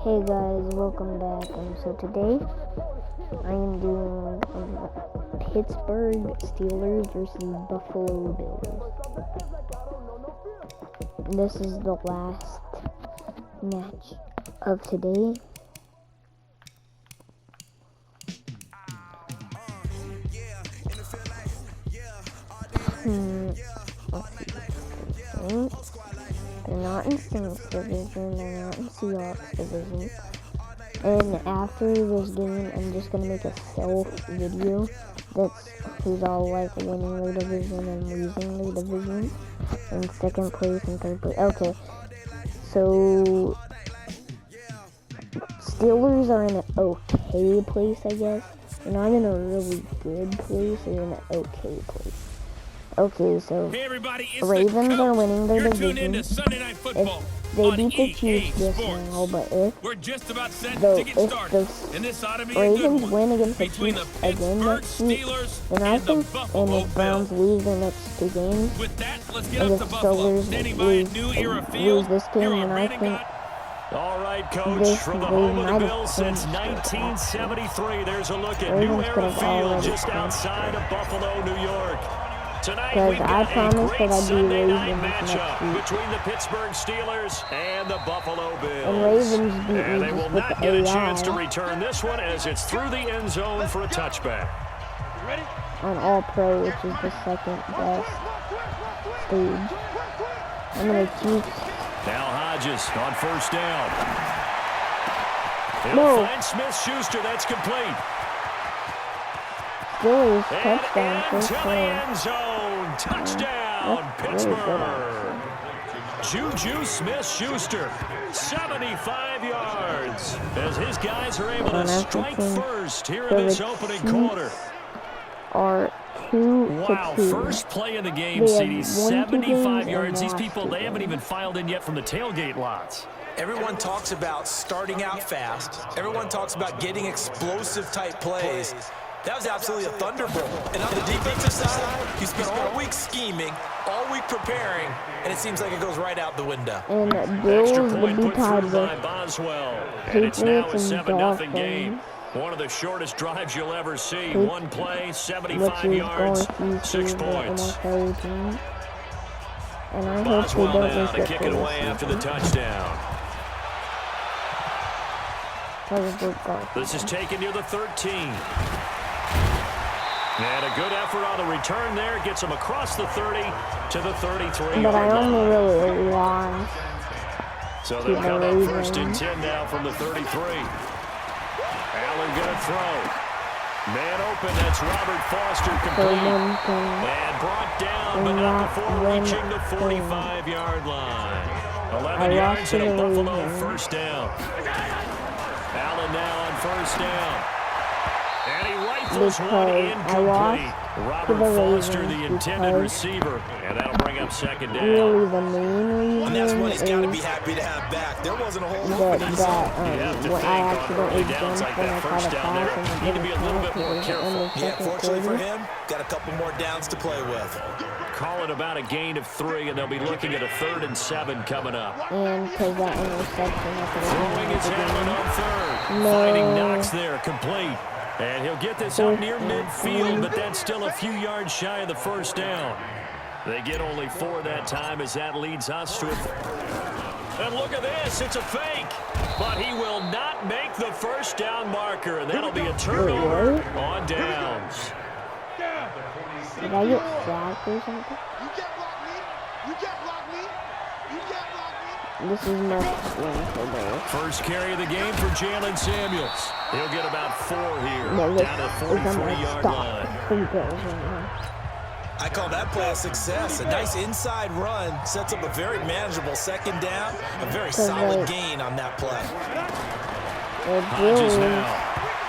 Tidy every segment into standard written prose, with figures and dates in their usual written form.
Hey guys, welcome back. So today I am doing Pittsburgh Steelers versus Buffalo Bills. This is the last match of today. They're not in Saints division, they're not in Seahawks division. And after this game, I'm just gonna make a self video that's who's all like winning their division and losing their division, in second place and third place. Okay, so Steelers are in an okay place, I guess. They're not in a really good place, they're in an okay place. Okay, so hey Ravens are winning their division. If they beat the Chiefs just now, but if the Ravens win against the Chiefs again next week, then I think, and if Browns lose their next two games, and if Steelers lose this game, then I think all right, coach, from the home of the Bills since 1973, there's a look at New Era Field just outside of Buffalo, New York. Tonight we've got a great Sunday night matchup between the Pittsburgh Steelers and the Buffalo Bills. And they will not get a chance to return this one as it's through the end zone for a touchback. On All-Pro, which is the second best stage. I'm going to Chiefs. Now Hodges on first down. He'll find Smith-Schuster. That's complete. Steelers touchdown, first end zone. Touchdown, Pittsburgh. Juju Smith-Schuster, 75 yards, as his guys are able to strike first here in this opening quarter. Are 2-2. Wow, first play of the game, CD, 75 yards. These people, they haven't even filed in yet from the tailgate lots. Everyone talks about starting out fast. Everyone talks about getting explosive type plays. That was absolutely a thunderbolt. And on the defensive side, you spent all week scheming, all week preparing, and it seems like it goes right out the window. And Bills would be tied with and it's now a 7-0 game. One of the shortest drives you'll ever see. One play, 75 yards, 6 points. And I hope they Boswell don't now miss to kick it away after the touchdown. This is taken near the 13. And a good effort on the return there. Gets him across the 30 to the 33. But I only really lost. So they'll come up first and 10 now from the 33. Allen gonna throw. Man open, that's Robert Foster complete. And brought down, but not before reaching the 45-yard line. 11 yards and a Buffalo first down. Allen now on first down. And he rifles one incomplete. Robert Foster, the intended receiver. And that'll bring up second down. Really the main reason and that's what he's got to be happy to have back. There wasn't a whole lot when I accidentally jumped when I caught a pass and need to be a little bit more careful. Yeah, fortunately for him, got a couple more downs to play with. Call it about a gain of 3, and they'll be looking at a 3rd and 7 coming up. And because that interception, throwing his Allen on third. Finding Knox there, complete. And he'll get this out near midfield, but that's still a few yards shy of the first down. They get only 4 that time as that leads us to a... And look at this, it's a fake. But he will not make the first down marker, and that'll be a turnover on downs. Did I get sacked or something? This is my first carry of the game for Jalen Samuels. He'll get about 4 here, down to the 43-yard line. I call that play a success. A nice inside run sets up a very manageable second down. A very solid gain on that play. Hodges now,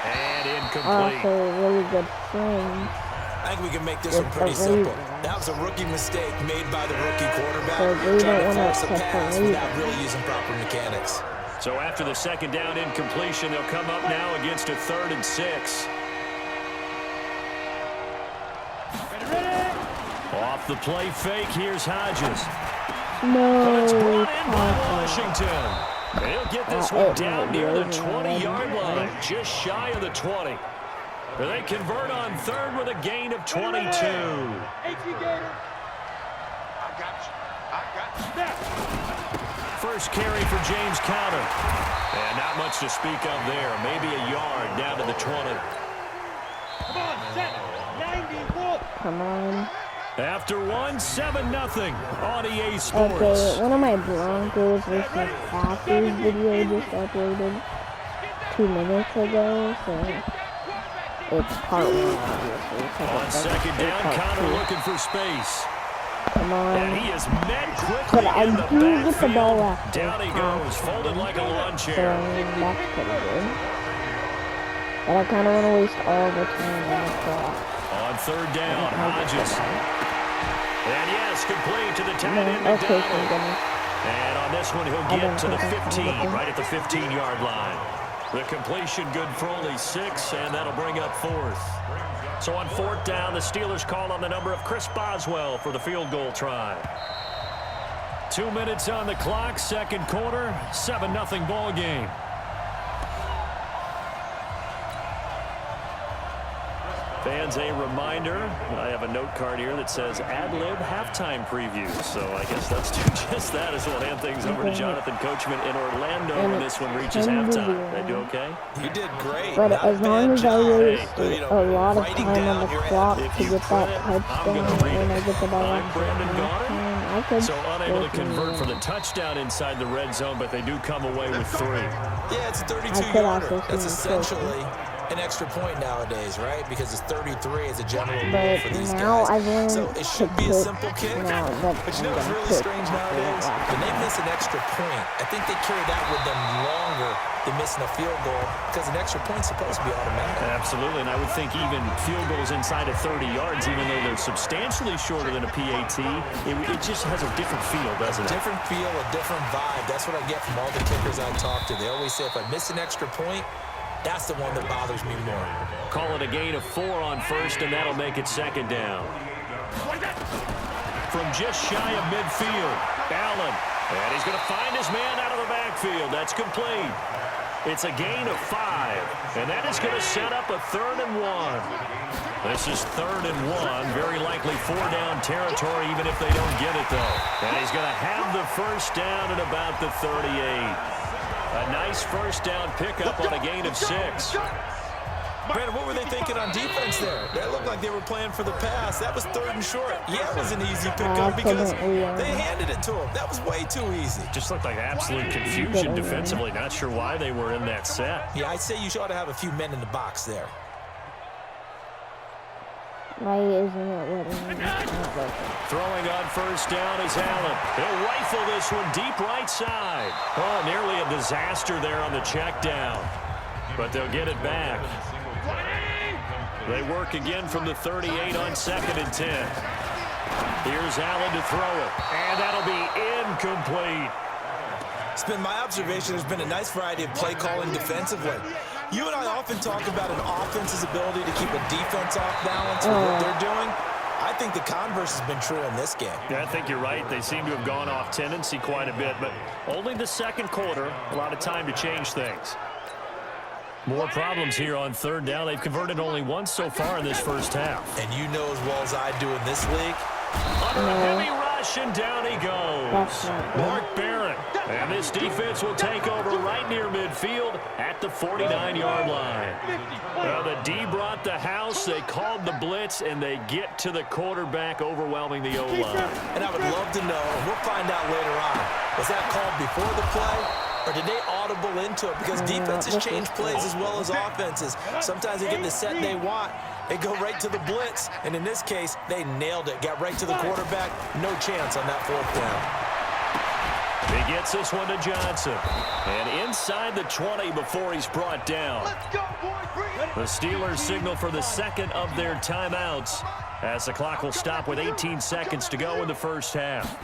and incomplete. Also, really good swing. I think we can make this one pretty simple. That was a rookie mistake made by the rookie quarterback, trying to force a pass without really using proper mechanics. So after the second down incompletion, they'll come up now against a 3rd and 6. Off the play fake, here's Hodges. No. But it's brought in by Washington. They'll get this one down near the 20-yard line, just shy of the 20. They convert on third with a gain of 22. First carry for James Conner. And not much to speak of there. Maybe a yard down to the 20. Come on, set. 90. Come on. After 1-7-0 on EA Sports. Okay, one of my Broncos versus Packers video just uploaded 2 minutes ago, so it's part 1, obviously. On second down, Conner looking for space. Come on. And he is met quickly But I in the do get the ball backfield. after. Down he goes, folded like a lawn So chair. that's pretty good. But I kind of want to waste all the time on the clock. On third down, Hodges. And yes, complete to the tight end. Okay, thank goodness. And on this one, he'll get to the 15, right at the 15-yard line. The completion good for only 6, and that'll bring up fourth. So on fourth down, the Steelers call on the number of Chris Boswell for the field goal try. 2 minutes on the clock, second quarter, 7-0 ball game. Fans, a reminder, I have a note card here that says ad-lib halftime preview. So I guess let's do just that as we'll hand things over to Jonathan Coachman in Orlando when this one reaches halftime. Did I do okay? You did great. But as long as I wasted a lot of writing time down on the your clock end. to get that touchdown and I get the ball I'm after Brandon halftime, Goddard. I could So unable to still convert for win. the touchdown inside the red zone, but they do come away with 3. Yeah, it's a I could 32-yarder. also That's see him essentially an extra point nowadays, right? Because it's 33 is a general rule But for these now guys. I've learned So it to should be a put simple kick. now that But you know I'm what's gonna really put strange after nowadays? that When they last miss an extra point, I think they carry that with them longer than missing a field goal because an extra point's supposed to be automatic. Absolutely, and I would think even field goals inside of 30 yards, even though they're substantially shorter than a PAT, it just has a different feel, doesn't it? Different feel, a different vibe. That's what I get from all the kickers I talk to. They always say if I miss an extra point, that's the one that bothers me more. Call it a gain of 4 on first, and that'll make it second down. From just shy of midfield, Allen. And he's going to find his man out of the backfield. That's complete. It's a gain of 5, and that is going to set up a 3rd and 1. This is 3rd and 1, very likely 4-down territory, even if they don't get it, though. And he's going to have the first down at about the 38. A nice first down pickup on a gain of 6. Brandon, what were they thinking on defense there? That looked like they were playing for the pass. That was 3rd and short. Yeah, it was an easy pickup because they handed it to him. That was way too easy. Just looked like absolute confusion defensively. Not sure why they were in that set. Yeah, I'd say you ought to have a few men in the box there. Why isn't it letting me? Throwing on first down is Allen. He'll rifle this one deep right side. Oh, nearly a disaster there on the check down. But they'll get it back. They work again from the 38 on 2nd and 10. Here's Allen to throw it. And that'll be incomplete. It's been my observation there's been a nice variety of play calling defensively. You and I often talk about an offense's ability to keep a defense off balance with what they're doing. I think the converse has been true in this game. Yeah, I think you're right. They seem to have gone off tendency quite a bit, but only the second quarter, a lot of time to change things. More problems here on 3rd down. They've converted only once so far in this first half. And you know as well as I do in this league. Under a heavy rush, and down he goes. Mark Barrett. And this defense will take over right near midfield at the 49-yard line. Well, the D brought the house. They called the blitz, and they get to the quarterback, overwhelming the O-line. And I would love to know, and we'll find out later on, was that called before the play? Or did they audible into it? Because defenses change plays as well as offenses. Sometimes they get the set they want. They go right to the blitz. And in this case, they nailed it. Got right to the quarterback. No chance on that 4th down. He gets this one to Johnson. And inside the 20 before he's brought down. The Steelers signal for the second of their timeouts as the clock will stop with 18 seconds to go in the first half.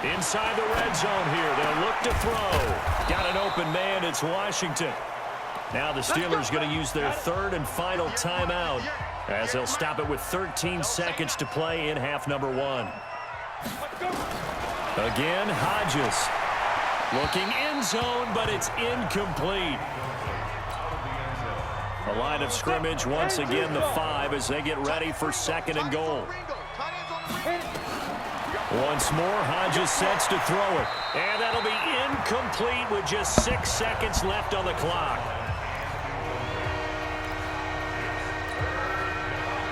Inside the red zone here. They'll look to throw. Got an open man. It's Washington. Now the Steelers going to use their 3rd and final timeout as they'll stop it with 13 seconds to play in half number 1. Again, Hodges. Looking end zone, but it's incomplete. The line of scrimmage, once again, the 5 as they get ready for 2nd and goal. Once more, Hodges sets to throw it. And that'll be incomplete with just 6 seconds left on the clock.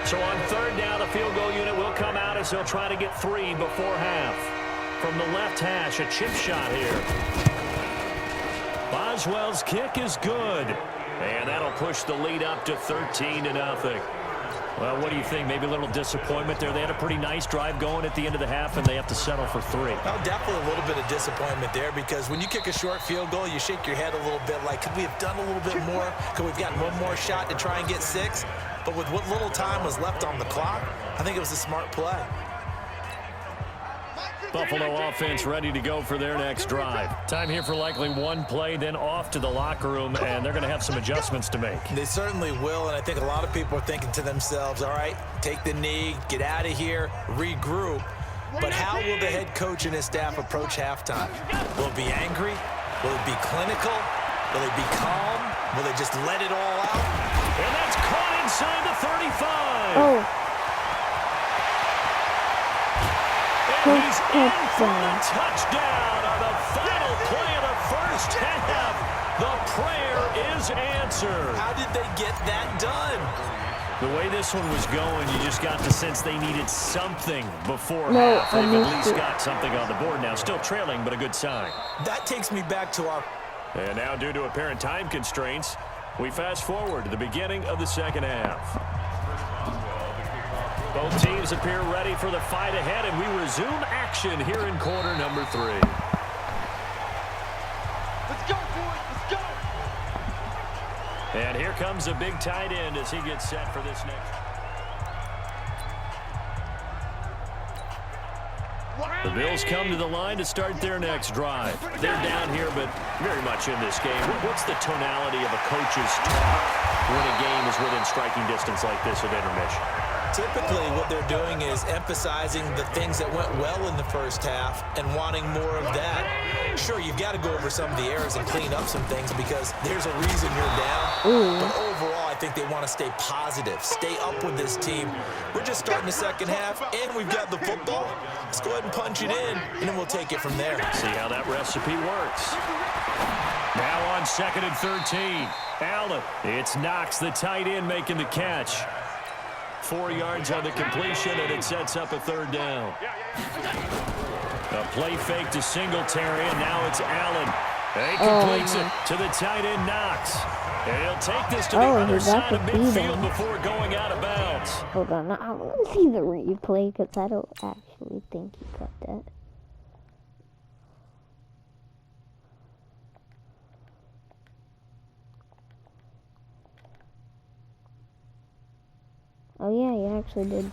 So on 3rd down, the field goal unit will come out as they'll try to get 3 before half. From the left hash, a chip shot here. Boswell's kick is good. And that'll push the lead up to 13-0. Well, what do you think? Maybe a little disappointment there. They had a pretty nice drive going at the end of the half, and they have to settle for 3. Well, definitely a little bit of disappointment there because when you kick a short field goal, you shake your head a little bit like, could we have done a little bit more? Could we have gotten one more shot to try and get 6? But with what little time was left on the clock, I think it was a smart play. Buffalo offense ready to go for their next drive. Time here for likely one play, then off to the locker room, and they're going to have some adjustments to make. They certainly will, and I think a lot of people are thinking to themselves, all right, take the knee, get out of here, regroup. But how will the head coach and his staff approach halftime? Will it be angry? Will it be clinical? Will it be calm? Will they just let it all out? And that's caught inside the 35. Oh. And he's in for the touchdown on the final play of the first half. The prayer is answered. How did they get that done? The way this one was going, you just got the sense they needed something before half. They've at least got something on the board now. Still trailing, but a good sign. That takes me back to our... And now, due to apparent time constraints, we fast forward to the beginning of the second half. Both teams appear ready for the fight ahead, and we resume action here in quarter number 3. Let's go, boys. Let's go. And here comes a big tight end as he gets set for this next. The Bills come to the line to start their next drive. They're down here, but very much in this game. What's the tonality of a coach's talk when a game is within striking distance like this at intermission? Typically, what they're doing is emphasizing the things that went well in the first half and wanting more of that. Sure, you've got to go over some of the errors and clean up some things because there's a reason you're down. But overall, I think they want to stay positive, stay up with this team. We're just starting the second half, and we've got the football. Let's go ahead and punch it in, and then we'll take it from there. See how that recipe works. Now on 2nd and 13. Allen. It's Knox, the tight end, making the catch. 4 yards on the completion, and it sets up a 3rd down. A play fake to Singletary, and now it's Allen. He completes it to the tight end, Knox. And he'll take this to the other side of midfield before going out of bounds. Hold on, I want to see the replay because I don't actually think he got that. Oh yeah, he actually did.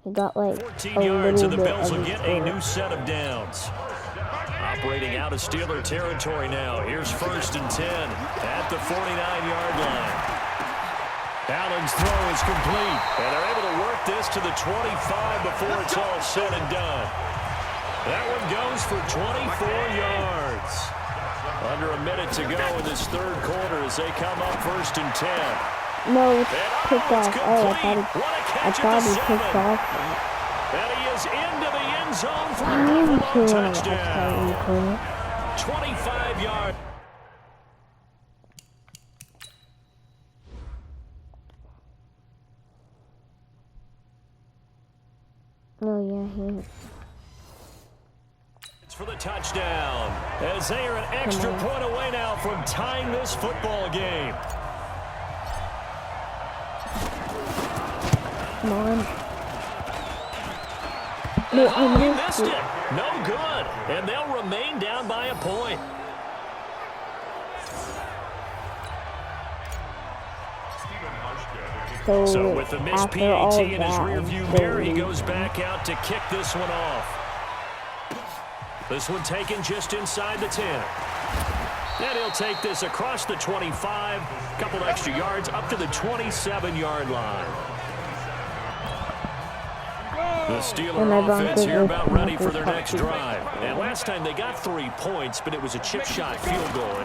He got like 14 yards, and the Bills will get a new set of downs. Operating out of Steeler territory now. Here's 1st and 10 at the 49-yard line. Allen's throw is complete, and they're able to work this to the 25 before it's all said and done. That one goes for 24 yards. Under a minute to go in this 3rd quarter as they come up 1st and 10. No, it's picked off. Oh, I thought he picked off. And he is into the end zone for a Buffalo touchdown. 25 yards. Oh yeah, he is. It's for the touchdown. As they are an extra point away now from tying this football game. Come on. No, I missed it. No good. And they'll remain down by a point. So with the missed PAT in his rearview mirror, he goes back out to kick this one off. This one taken just inside the 10. And he'll take this across the 25, a couple extra yards up to the 27-yard line. Go! The Steeler offense here about ready for their next drive. And last time they got 3 points, but it was a chip shot field goal.